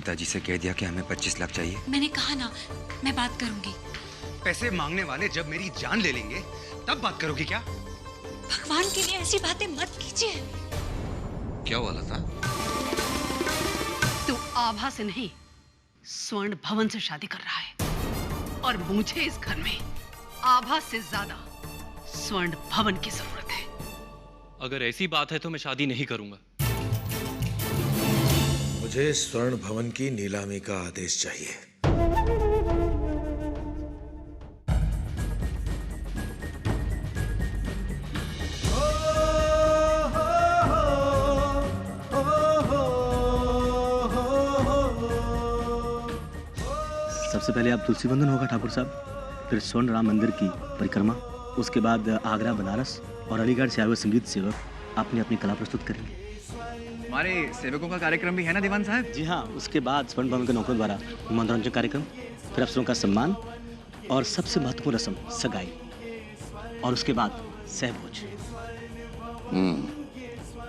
पिताजी से कह दिया कि हमें 25 लाख चाहिए। मैंने कहा ना, मैं बात करूंगी। पैसे मांगने वाले जब मेरी जान ले लेंगे तब बात करोगी क्या? भगवान के लिए ऐसी बातें मत कीजिए। क्या हुआ लता? तू आभा से नहीं, स्वर्ण भवन से शादी कर रहा है और मुझे इस घर में आभा से ज्यादा स्वर्ण भवन की जरूरत है। अगर ऐसी बात है तो मैं शादी नहीं करूंगा। मुझे स्वर्ण भवन की नीलामी का आदेश चाहिए। सबसे पहले आप तुलसी बंधन होगा ठाकुर साहब, फिर स्वर्ण राम मंदिर की परिक्रमा, उसके बाद आगरा, बनारस और अलीगढ़ से आए हुए संगीत सेवक अपनी अपनी कला प्रस्तुत करेंगे। हमारे सेवकों का कार्यक्रम भी है ना दीवान साहब? जी हाँ, उसके बाद स्वर्ण भवन के नौकरों द्वारा मनोरंजन कार्यक्रम, फिर अफसरों का सम्मान और सबसे महत्वपूर्ण रस्म सगाई, और उसके बाद सहभोज।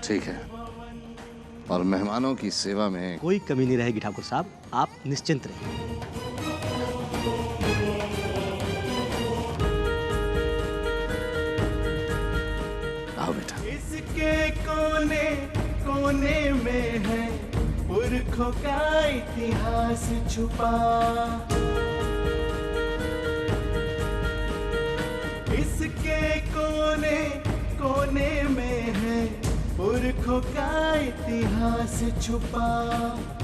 ठीक है, और मेहमानों की सेवा में कोई कमी नहीं रहेगी ठाकुर साहब, आप निश्चिंत रहिए। आओ बेटा। इसके कोने कोने में है पुरखों का इतिहास छुपा। इसके कोने कोने में है पुरखों का इतिहास छुपा।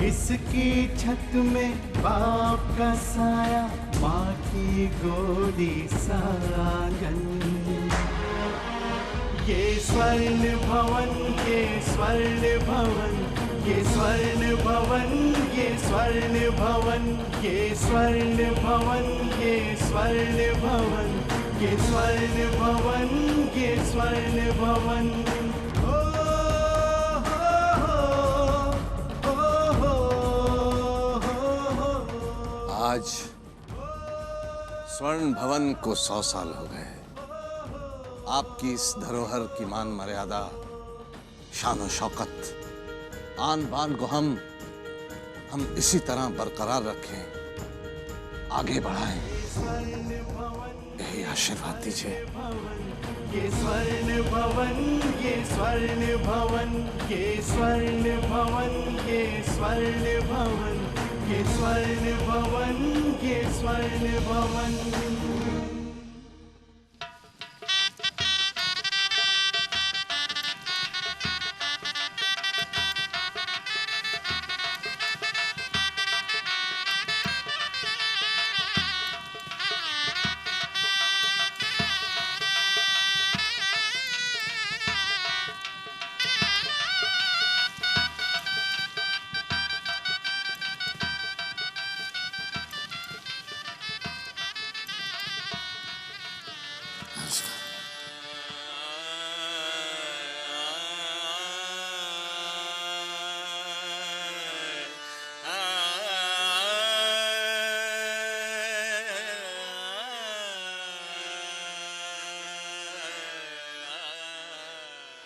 इसकी छत में बाप का साया, माँ की गोदी सागन। ये स्वर्ण भवन, ये स्वर्ण भवन, ये स्वर्ण भवन, ये स्वर्ण भवन, ये स्वर्ण भवन, ये स्वर्ण भवन, ये स्वर्ण भवन, ये स्वर्ण भवन। आज स्वर्ण भवन को 100 साल हो गए। आपकी इस धरोहर की मान मर्यादा, शान और शौकत, आन बान को हम इसी तरह बरकरार रखें, आगे बढ़ाएं, यही आशीर्वाद दीजिए। ये स्वर्ण भवन, ये स्वर्ण भवन, ये स्वर्ण भवन, ये स्वर्ण भवन, ये स्वर्ण भवन, ये स्वर्ण भवन।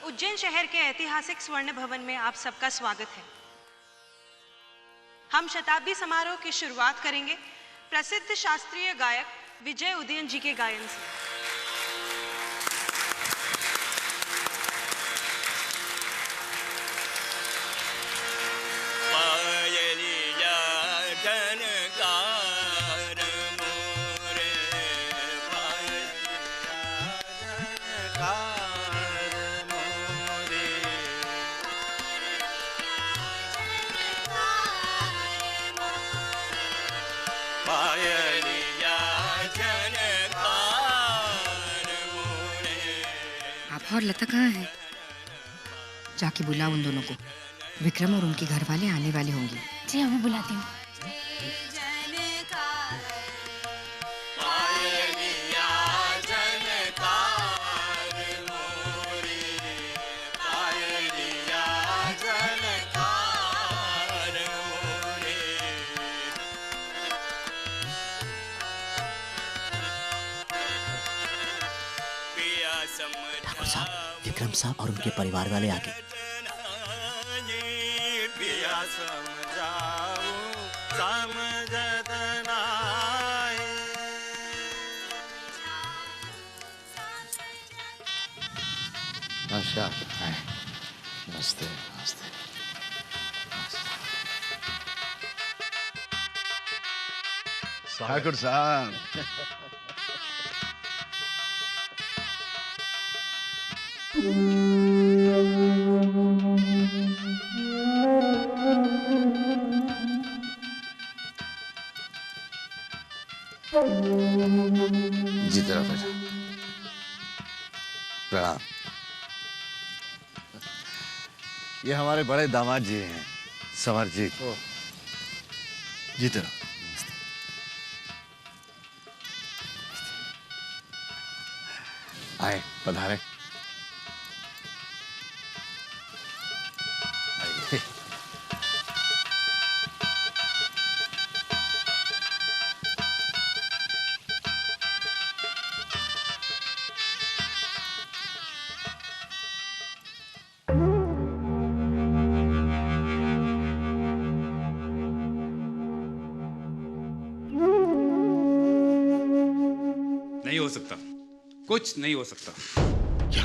उज्जैन शहर के ऐतिहासिक स्वर्ण भवन में आप सबका स्वागत है। हम शताब्दी समारोह की शुरुआत करेंगे प्रसिद्ध शास्त्रीय गायक विजय उदयन जी के गायन से। और लता कहाँ है? जाके बुला उन दोनों को। विक्रम और उनके घर वाले आने वाले होंगे। जी हाँ, मैं बुलाती हूँ। ठाकुर साहब, विक्रम साहब और उनके परिवार वाले आगे। पिया समझाओ नमस्कार। नमस्ते नमस्ते। ठाकुर साहब, जीते रहो बेटा। प्रणाम। ये हमारे बड़े दामाद जी हैं, संवर जी। जीते रहो। आए, पधारे। आइए। नहीं हो सकता, कुछ नहीं हो सकता। क्या?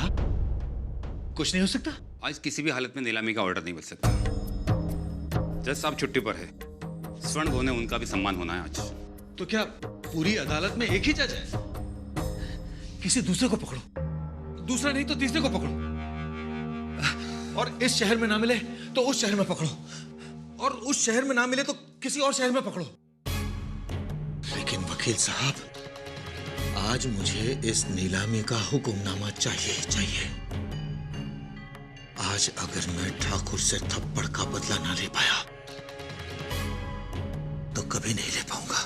कुछ नहीं हो सकता? आज किसी भी हालत में नीलामी का ऑर्डर नहीं मिल सकता। जज साहब छुट्टी पर है। स्वर्ण भवन में उनका भी सम्मान होना है आज। तो क्या पूरी अदालत में एक ही जज है? किसी दूसरे को पकड़ो, दूसरा नहीं तो तीसरे को पकड़ो, और इस शहर में ना मिले तो उस शहर में पकड़ो, और उस शहर में ना मिले तो किसी और शहर में पकड़ो। लेकिन वकील साहब, आज मुझे इस नीलामी का हुक्मनामा चाहिए। आज अगर मैं ठाकुर से थप्पड़ का बदला ना ले पाया तो कभी नहीं ले पाऊंगा।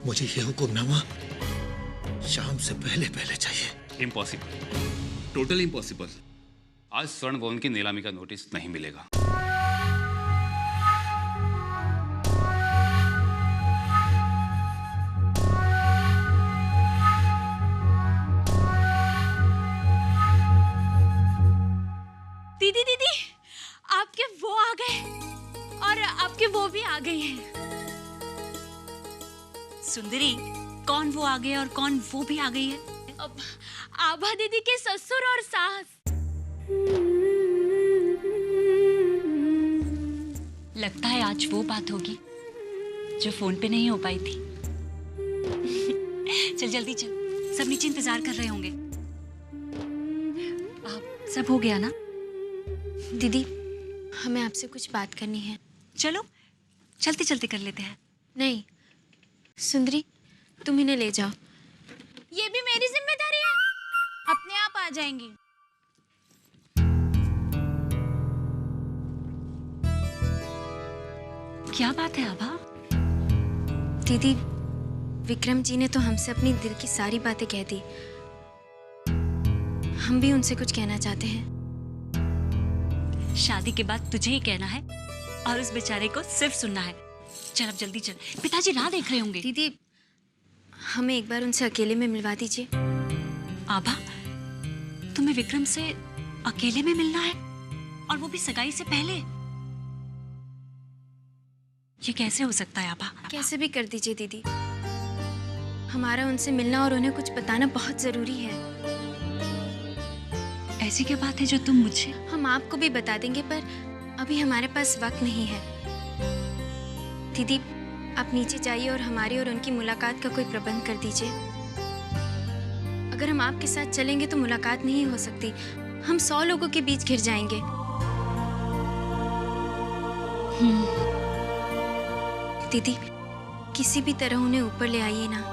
मुझे यह हुक्मनामा शाम से पहले चाहिए। Impossible, total impossible. आज स्वर्ण भवन की नीलामी का नोटिस नहीं मिलेगा। दीदी, आपके वो आ गए और आपके वो भी आ गई हैं। सुंदरी, कौन वो आ गए और कौन वो भी आ गई है? अब आभा दीदी के ससुर और सास। लगता है आज वो बात होगी जो फोन पे नहीं हो पाई थी। चल जल्दी चल, सब नीचे इंतजार कर रहे होंगे। सब हो गया ना? दीदी, हमें आपसे कुछ बात करनी है। चलो चलते चलते कर लेते हैं। नहीं सुंदरी, तुम इन्हें ले जाओ। ये भी मेरी जिम्मेदारी है, अपने आप आ जाएंगी। क्या बात है आभा? दीदी, विक्रम जी ने तो हमसे अपनी दिल की सारी बातें कह दी। हम भी उनसे कुछ कहना चाहते हैं। शादी के बाद तुझे ही कहना है और उस बेचारे को सिर्फ सुनना है। चल अब जल्दी चल, पिताजी राह देख रहे होंगे। दीदी, हमें एक बार उनसे अकेले में मिलवा दीजिए। आभा, तुम्हें विक्रम से अकेले में मिलना है और वो भी सगाई से पहले? ये कैसे हो सकता है आभा? कैसे भी कर दीजिए दीदी। हमारा उनसे मिलना और उन्हें कुछ बताना बहुत जरूरी है। ऐसी क्या बात है जो तुम मुझे? हम आपको भी बता देंगे, पर अभी हमारे पास वक्त नहीं है। दीदी, आप नीचे जाइए और हमारी और उनकी मुलाकात का कोई प्रबंध कर दीजिए। अगर हम आपके साथ चलेंगे तो मुलाकात नहीं हो सकती। हम 100 लोगों के बीच घिर जाएंगे। दीदी, किसी भी तरह उन्हें ऊपर ले आइए ना।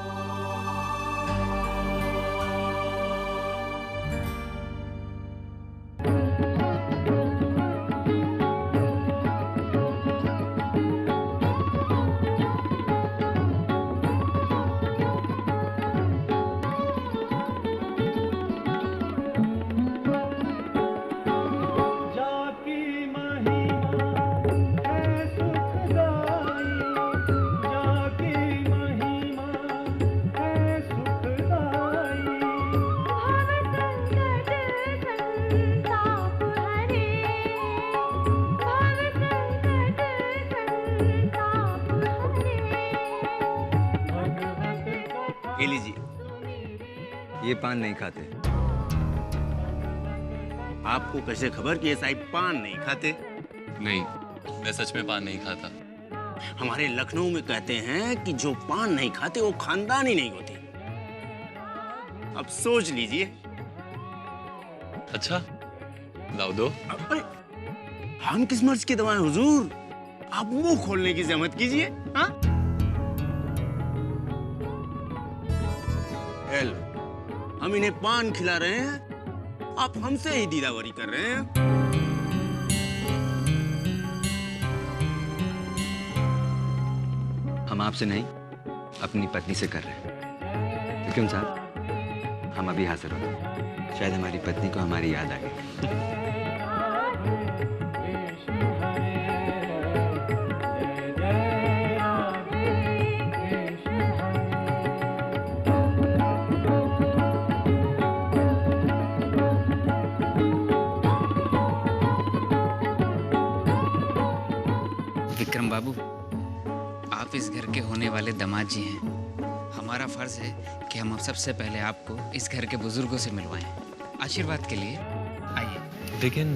ये पान नहीं खाते। आपको कैसे खबर कि ये साहब पान नहीं खाते? नहीं, मैं सच में पान नहीं खाता। हमारे लखनऊ में कहते हैं कि जो पान नहीं खाते वो खानदानी नहीं होते। अब सोच लीजिए। अच्छा, लाओ दो। अरे हम किस मर्ज की दवा है हुजूर? आप मुंह खोलने की जहमत कीजिए। हाँ, हम इन्हें पान खिला रहे हैं, आप हमसे ही दीदावरी कर रहे हैं। हम आपसे नहीं, अपनी पत्नी से कर रहे हैं। विक्रम साहब, हम अभी हाजिर हो गए। शायद हमारी पत्नी को हमारी याद आ गई। विक्रम बाबू, आप इस घर के होने वाले दामाद जी हैं। हमारा फर्ज है कि हम सबसे पहले आपको इस घर के बुजुर्गों से मिलवाएं। आशीर्वाद के लिए आइए। लेकिन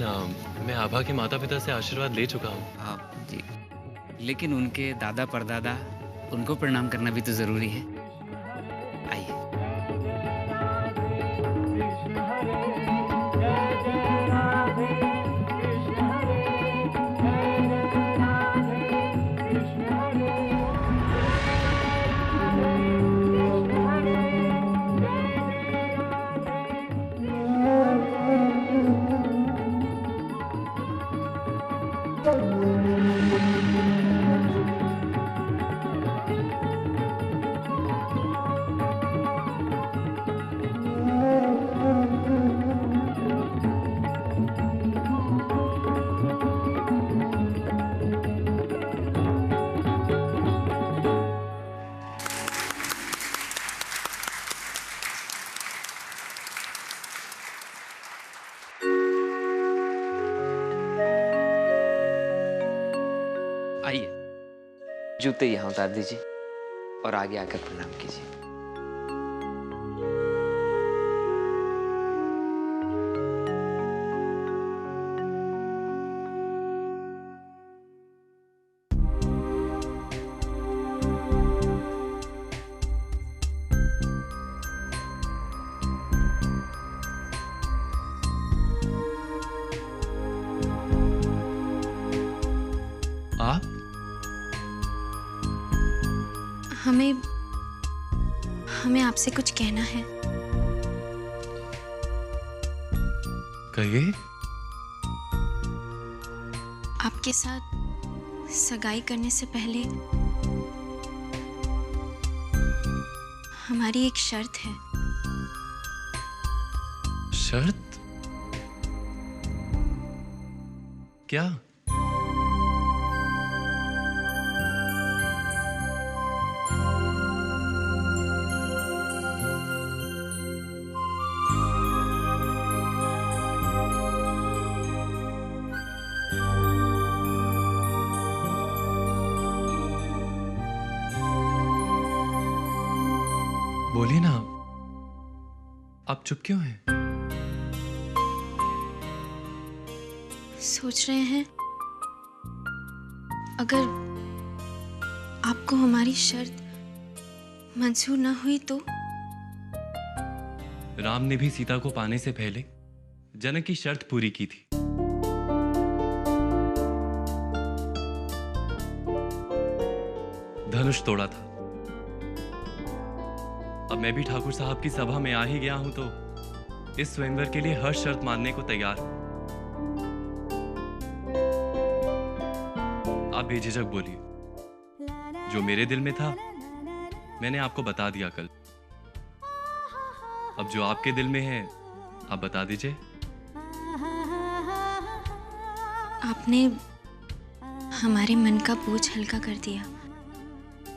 मैं आभा के माता पिता से आशीर्वाद ले चुका हूँ। आप जी, लेकिन उनके दादा परदादा, उनको प्रणाम करना भी तो जरूरी है। आइए। आइए। जूते यहाँ उतार दीजिए और आगे आकर प्रणाम कीजिए। आप? हमें आपसे कुछ कहना है। कहिए। आपके साथ सगाई करने से पहले हमारी एक शर्त है। शर्त? क्या? बोलिए ना, आप चुप क्यों हैं? सोच रहे हैं अगर आपको हमारी शर्त मंजूर न हुई तो? राम ने भी सीता को पाने से पहले जनक की शर्त पूरी की थी। धनुष तोड़ा था। अब मैं भी ठाकुर साहब की सभा में आ ही गया हूं तो इस स्वयंवर के लिए हर शर्त मानने को तैयार हूं। आप बेझिझक बोलिए। जो मेरे दिल में था मैंने आपको बता दिया कल। अब जो आपके दिल में है आप बता दीजिए। आपने हमारे मन का बोझ हल्का कर दिया।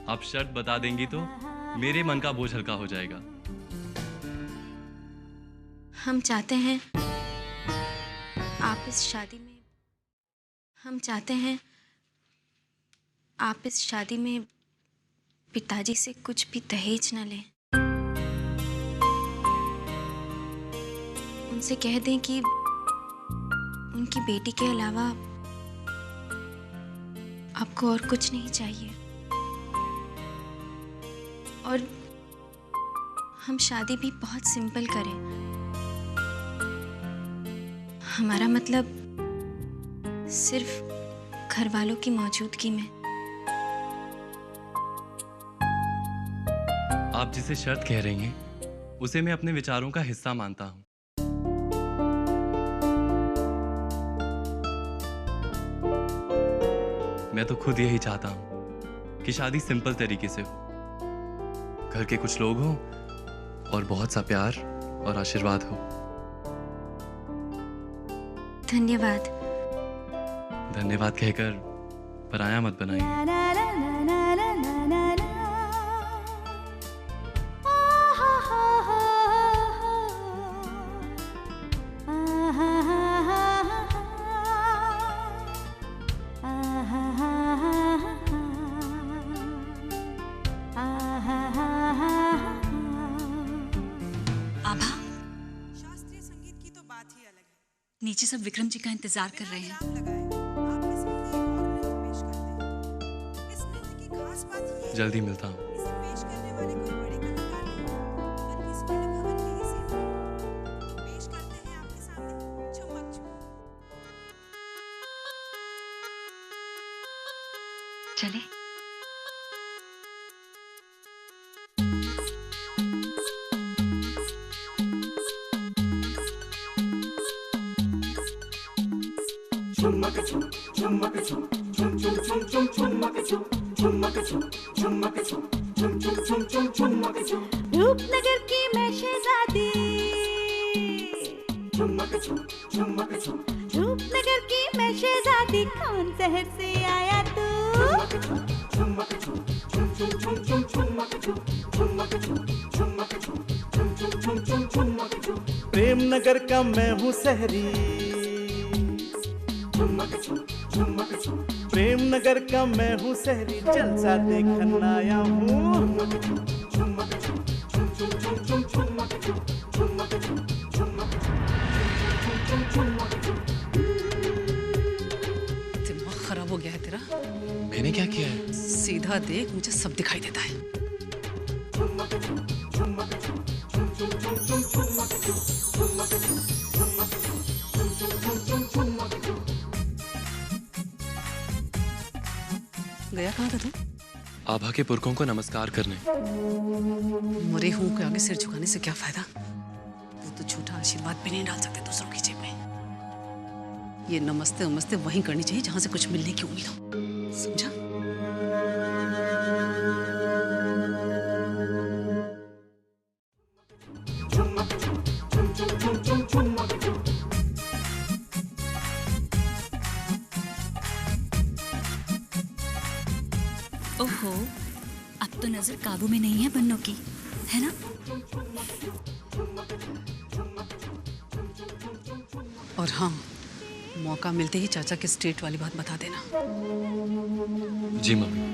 आप शर्त बता देंगी तो मेरे मन का बोझ हल्का हो जाएगा। हम चाहते हैं आप इस शादी में पिताजी से कुछ भी दहेज न लें। उनसे कह दें कि उनकी बेटी के अलावा आपको और कुछ नहीं चाहिए, और हम शादी भी बहुत सिंपल करें। हमारा मतलब सिर्फ घर वालों की मौजूदगी में। आप जिसे शर्त कह रही हैं, उसे मैं अपने विचारों का हिस्सा मानता हूं। मैं तो खुद यही चाहता हूं कि शादी सिंपल तरीके से हो, घर के कुछ लोग हों और बहुत सा प्यार और आशीर्वाद हो। धन्यवाद। धन्यवाद कहकर पराया मत बनाइए। नीचे सब विक्रम जी का इंतजार कर रहे हैं। जल्दी मिलता हूँ। चले। रूपनगर की मैं शहजादी, रूपनगर की मैं शहजादी, कौन शहर से आया तू? प्रेमनगर का मैं हूँ शहरी, प्रेमनगर का मैं हूँ शहरी, जलसा देखने आया हूँ। दिमाग खराब हो गया है तेरा। मैंने क्या किया है? सीधा देख, मुझे सब दिखाई देता है। गया कहाँ था तू? आभा के पुरखों को नमस्कार करने। मरे हुओं के आगे सिर झुकाने से क्या फायदा? वो तो झूठा आशीर्वाद भी नहीं डाल सकते दूसरों की जेब में। ये नमस्ते उमस्ते वहीं करनी चाहिए जहां से कुछ मिलने की उम्मीद हो, समझा? ओहो, अब तो नजर काबू में नहीं है बन्नों की, है ना? और हाँ, मौका मिलते ही चाचा के स्ट्रेट वाली बात बता देना। जी मम्मी।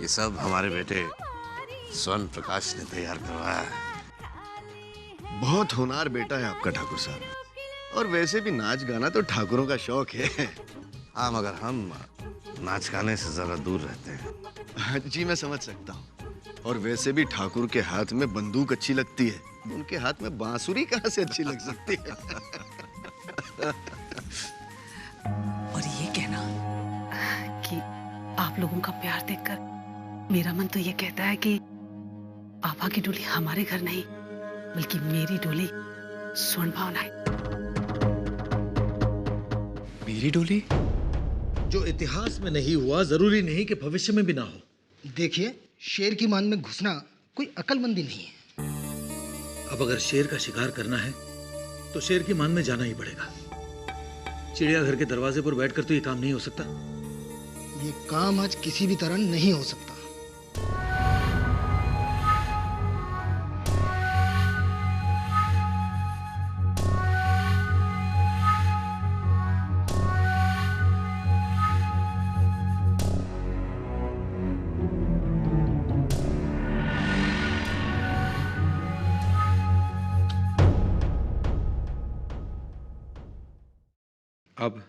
ये सब हमारे बेटे स्वर्ण प्रकाश ने तैयार करवाया है। बहुत होनहार बेटा है आपका ठाकुर साहब, और वैसे भी नाच गाना तो ठाकुरों का शौक है। हाँ, मगर हम नाच गाने से जरा दूर रहते हैं। जी मैं समझ सकता हूँ, और वैसे भी ठाकुर के हाथ में बंदूक अच्छी लगती है, उनके हाथ में बांसुरी कहाँ से अच्छी लग सकती है? और ये कहना कि आप लोगों का प्यार देखकर मेरा मन तो ये कहता है कि आभा की डोली हमारे घर नहीं, बल्कि मेरी डोली स्वर्ण भावना है। मेरी डोली? जो इतिहास में नहीं हुआ जरूरी नहीं कि भविष्य में भी ना हो। देखिए, शेर की मान में घुसना कोई अक्लमंदी नहीं है। अब अगर शेर का शिकार करना है तो शेर की मान में जाना ही पड़ेगा। चिड़ियाघर के दरवाजे पर बैठकर तो ये काम नहीं हो सकता। ये काम आज किसी भी तरह नहीं हो सकता। अब